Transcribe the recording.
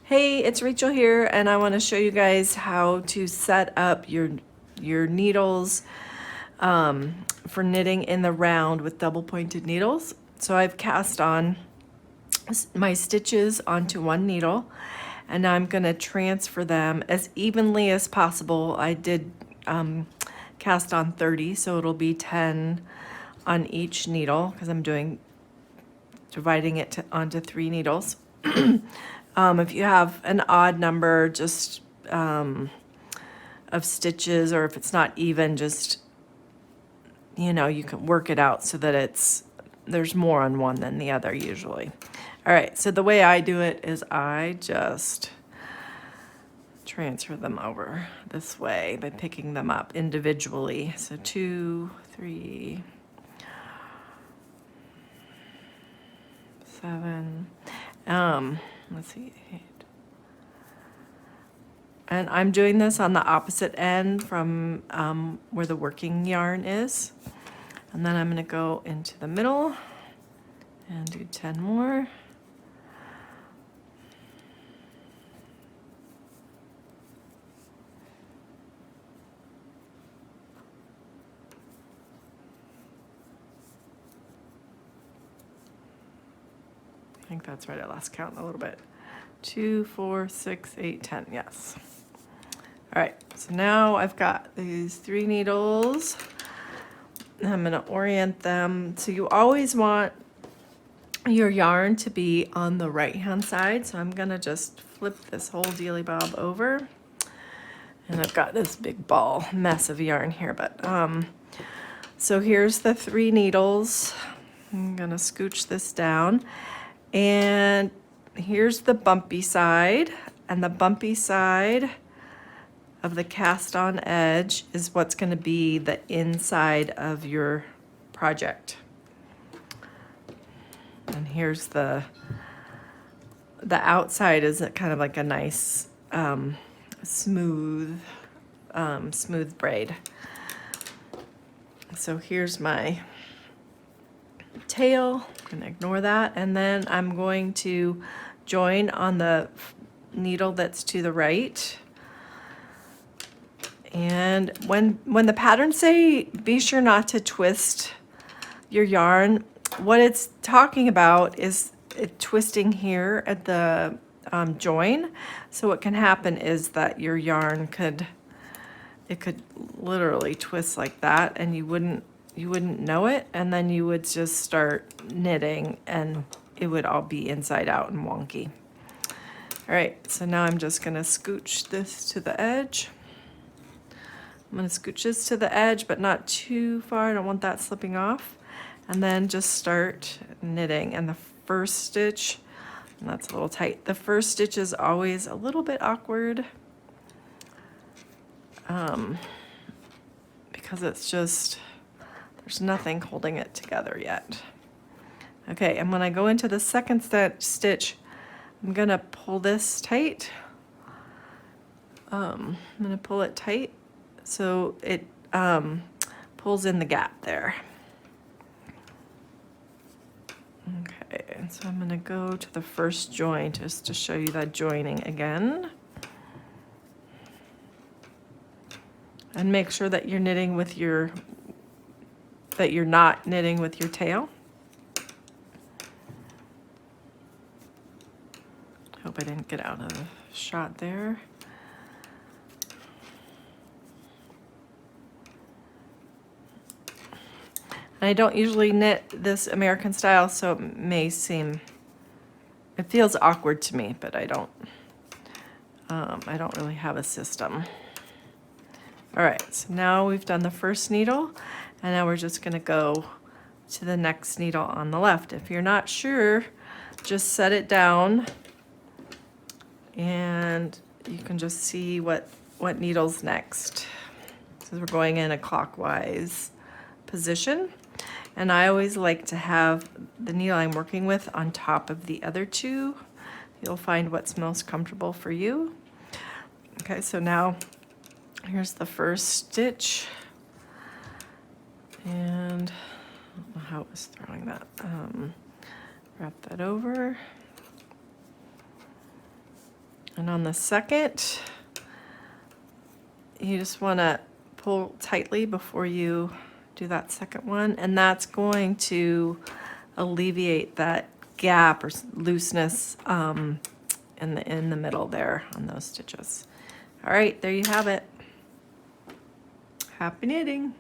Hey, it's Rachel here, and I want to show you guys how to set up your needles for knitting in the round with double pointed needles. So I've cast on my stitches onto one needle, and now I'm going to transfer them as evenly as possible. I did cast on 30, so it'll be 10 on each needle because I'm dividing it onto 3 needles. If you have an odd number, just of stitches, or if it's not even, just, you can work it out so that there's more on one than the other usually. All right, so the way I do it is I just transfer them over this way by picking them up individually. So 2, 3, 7, let's see, 8. And I'm doing this on the opposite end from where the working yarn is. And then I'm going to go into the middle and do 10 more. I think that's right. I lost count a little bit. 2, 4, 6, 8, 10. Yes. All right. So now I've got these 3 needles. I'm going to orient them. So you always want your yarn to be on the right hand side. So I'm going to just flip this whole dealy bob over. And I've got this big ball mess of yarn here, but so here's the 3 needles. I'm going to scooch this down. And here's the bumpy side, and the bumpy side of the cast on edge is what's going to be the inside of your project. And here's the outside is kind of like a nice smooth braid. So here's my tail. I'm going to ignore that, and then I'm going to join on the needle that's to the right. And when the patterns say be sure not to twist your yarn, what it's talking about is twisting here at the join. So what can happen is that your yarn could literally twist like that, and you wouldn't know it, and then you would just start knitting and it would all be inside out and wonky. All right, so now I'm just going to scooch this to the edge. I'm going to scooch this to the edge, but not too far. I don't want that slipping off. And then just start knitting. And the first stitch, and that's a little tight. The first stitch is always a little bit awkward because it's just, there's nothing holding it together yet. Okay, and when I go into the second stitch, I'm gonna pull this tight. I'm gonna pull it tight so it pulls in the gap there. Okay, and so I'm gonna go to the first join just to show you that joining again. And make sure that you're knitting with that you're not knitting with your tail. Hope I didn't get out of the shot there. And I don't usually knit this American style, so it feels awkward to me, but I don't really have a system. All right, so now we've done the first needle, and now we're just gonna go to the next needle on the left. If you're not sure, just set it down and you can just see what needle's next. So we're going in a clockwise position. And I always like to have the needle I'm working with on top of the other 2. You'll find what's most comfortable for you. Okay, so now here's the first stitch. And I don't know how it was throwing that. Wrap that over. And on the second, you just want to pull tightly before you do that second one, and that's going to alleviate that gap or looseness in the middle there on those stitches. All right, there you have it. Happy knitting.